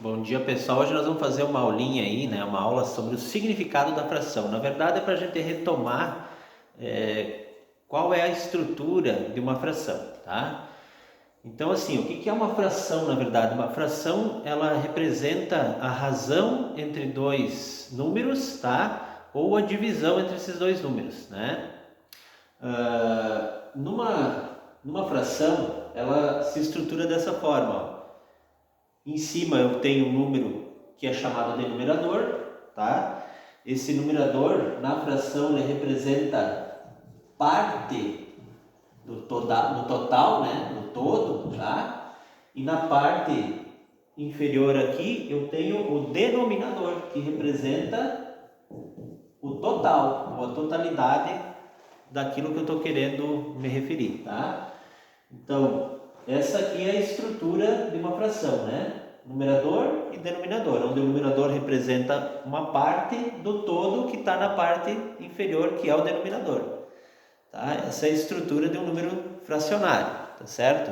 Bom dia, pessoal. Hoje nós vamos fazer uma aulinha aí, né? Uma aula sobre o significado da fração. Na verdade, é para a gente retomar qual é a estrutura de uma fração, tá? Então, assim, o que é uma fração, na verdade? Uma fração, ela representa a razão entre dois números, tá? Ou a divisão entre esses dois números, né? Numa fração, ela se estrutura dessa forma, ó. Em cima eu tenho um número que é chamado de numerador, tá? Esse numerador na fração ele representa parte do total, né? Do todo, tá? E na parte inferior aqui eu tenho o denominador que representa o total, ou a totalidade daquilo que eu estou querendo me referir, tá? Então, essa aqui é a estrutura de uma fração, né? Numerador e denominador, onde o numerador representa uma parte do todo que está na parte inferior, que é o denominador. Tá? Essa é a estrutura de um número fracionário, tá certo?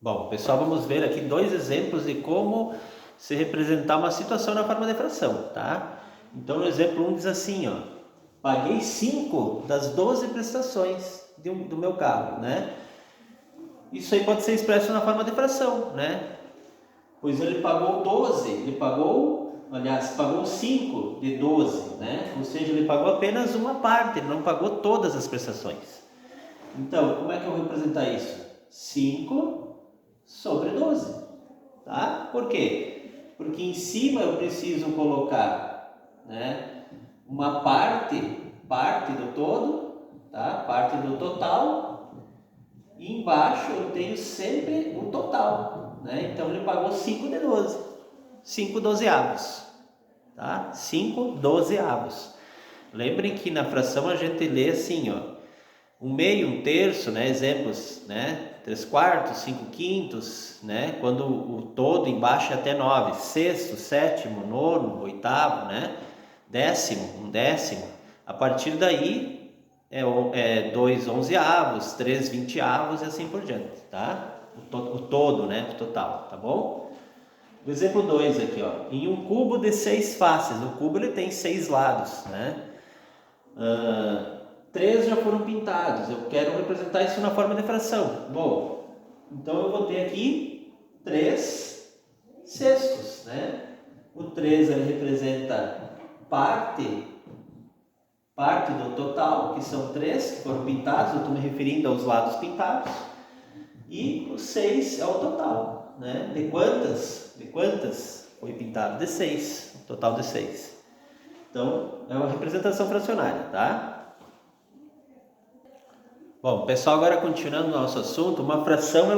Bom, pessoal, vamos ver aqui dois exemplos de como se representar uma situação na forma de fração, tá? Então, no exemplo 1 diz assim, ó: paguei 5 das 12 prestações do meu carro, né? Isso aí pode ser expresso na forma de fração, né? Pois ele pagou 12, pagou 5 de 12, né? Ou seja, ele pagou apenas uma parte, ele não pagou todas as prestações. Então, como é que eu vou representar isso? 5 sobre 12, tá? Por quê? Porque em cima eu preciso colocar, né, uma parte do todo, tá? Parte do total. E embaixo eu tenho sempre o total, né? Então ele pagou 5 de 12, 5 dozeavos, tá? 5 dozeavos. Lembrem que na fração a gente lê assim, ó: um meio, um terço, né? Exemplos, né? 3/4, 5/5, né? Quando o todo embaixo é até 9, sexto, sétimo, nono, oitavo, né? Décimo, um décimo. A partir daí é 2 onzeavos, 3 vinteavos e assim por diante, tá? O todo, né? O total, tá bom? O exemplo 2 aqui, ó: em um cubo de 6 faces, o cubo ele tem 6 lados, né? 3 já foram pintados, eu quero representar isso na forma de fração. Bom, então eu vou ter aqui 3 sextos, né? O 3 ele representa parte do total, que são 3 que foram pintados, eu estou me referindo aos lados pintados, e o 6 é o total, né? De quantas foi pintado? De 6, um total de 6. Então, é uma representação fracionária, tá? Bom, pessoal, agora continuando o nosso assunto, uma fração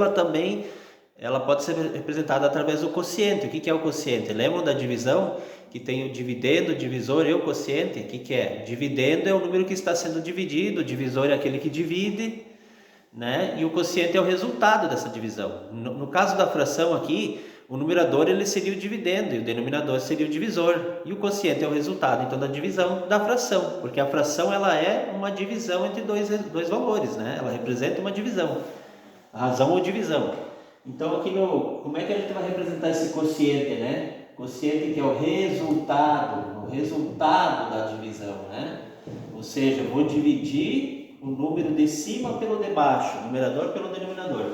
ela pode ser representada através do quociente. O que é o quociente? Lembram da divisão? Que tem o dividendo, o divisor e o quociente? O que é? Dividendo é o número que está sendo dividido, o divisor é aquele que divide, né? E o quociente é o resultado dessa divisão. No caso da fração aqui, o numerador ele seria o dividendo e o denominador seria o divisor. E o quociente é o resultado, então, da divisão da fração, porque a fração ela é uma divisão entre dois valores, né? Ela representa uma divisão, razão ou divisão. Então, aqui como é que a gente vai representar esse quociente, né? Quociente que é o resultado da divisão, né? Ou seja, eu vou dividir o número de cima pelo de baixo, o numerador pelo denominador.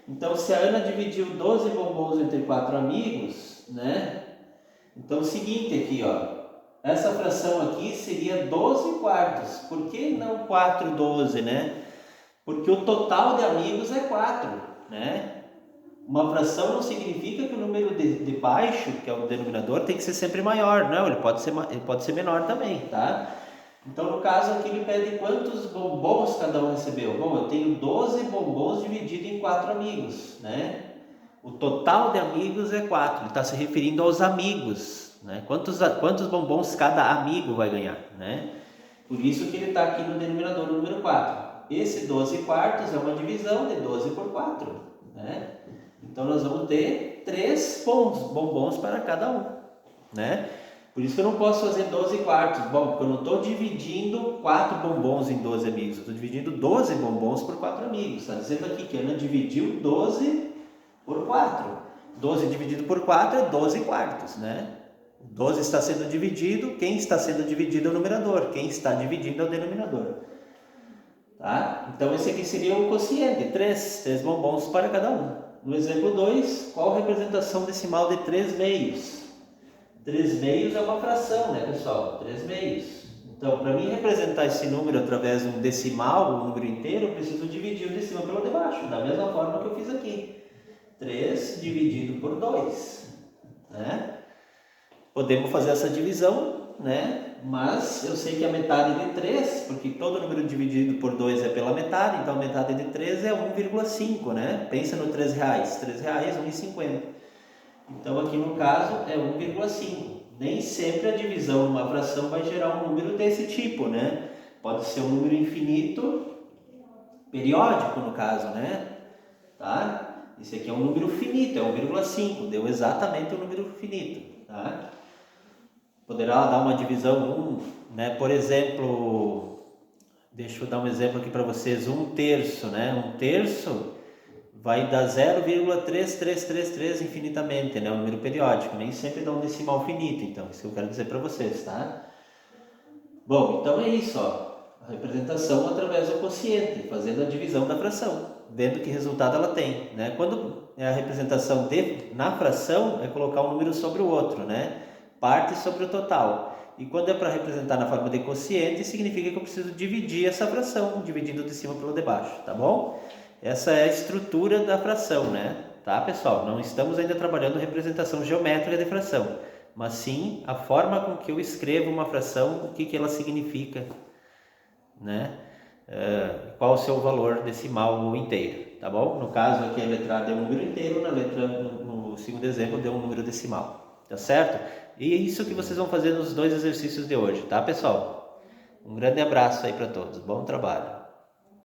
Então, se a Ana dividiu 12 bombons entre 4 amigos, né? Então, é o seguinte aqui, ó. Essa fração aqui seria 12 quartos. Por que não 4/12, né? Porque o total de amigos é 4, né? Uma fração não significa que o número de baixo, que é o denominador, tem que ser sempre maior. Não, ele pode ser menor também, tá? Então, no caso aqui, ele pede quantos bombons cada um recebeu. Bom, eu tenho 12 bombons dividido em 4 amigos, né? O total de amigos é 4. Ele está se referindo aos amigos, né? Quantos bombons cada amigo vai ganhar, né? Por isso que ele está aqui no denominador, no número 4. Esse 12 quartos é uma divisão de 12 por 4, né? Então, nós vamos ter 3 bombons para cada um, né? Por isso que eu não posso fazer 12 quartos. Bom, porque eu não estou dividindo 4 bombons em 12 amigos. Eu estou dividindo 12 bombons por 4 amigos. Está dizendo aqui que a Ana dividiu 12 por 4. 12 dividido por 4 é 12 quartos, né? 12 está sendo dividido, quem está sendo dividido é o numerador, quem está dividindo é o denominador. Tá? Então esse aqui seria o quociente, 3 bombons para cada um. No exemplo 2, qual a representação decimal de 3 meios? 3 meios é uma fração, né, pessoal? 3 meios. Então, para mim representar esse número através de um decimal, um número inteiro, eu preciso dividir o de cima pelo de baixo, da mesma forma que eu fiz aqui. 3 dividido por 2, né? Podemos fazer essa divisão, né? Mas eu sei que a metade de 3, porque todo número dividido por 2 é pela metade, então a metade de 3 é 1,5, né? Pensa no R$3, R$3, 1,50. Então aqui no caso é 1,5. Nem sempre a divisão numa fração vai gerar um número desse tipo, né? Pode ser um número infinito, periódico no caso, né? Tá? Esse aqui é um número finito, é 1,5, deu exatamente o número finito, tá? Poderá dar uma divisão 1, né? Por exemplo, deixa eu dar um exemplo aqui para vocês, 1/3, né? 1/3 vai dar 0,3333 infinitamente, né? Um número periódico, nem sempre dá um decimal finito, então, isso que eu quero dizer para vocês, tá? Bom, então é isso, ó. A representação através do quociente, fazendo a divisão da fração, vendo que resultado ela tem, né? Quando é a representação na fração, é colocar um número sobre o outro, né? Parte sobre o total. E quando é para representar na forma de quociente, significa que eu preciso dividir essa fração, dividindo de cima pelo de baixo, tá bom? Essa é a estrutura da fração, né? Tá, pessoal? Não estamos ainda trabalhando representação geométrica de fração, mas sim a forma com que eu escrevo uma fração, o que ela significa, né? Qual o seu valor decimal ou inteiro, tá bom? No caso aqui a letra A deu um número inteiro, no segundo exemplo deu um número decimal, tá certo? E é isso que vocês vão fazer nos 2 exercícios de hoje, tá, pessoal? Um grande abraço aí para todos, bom trabalho!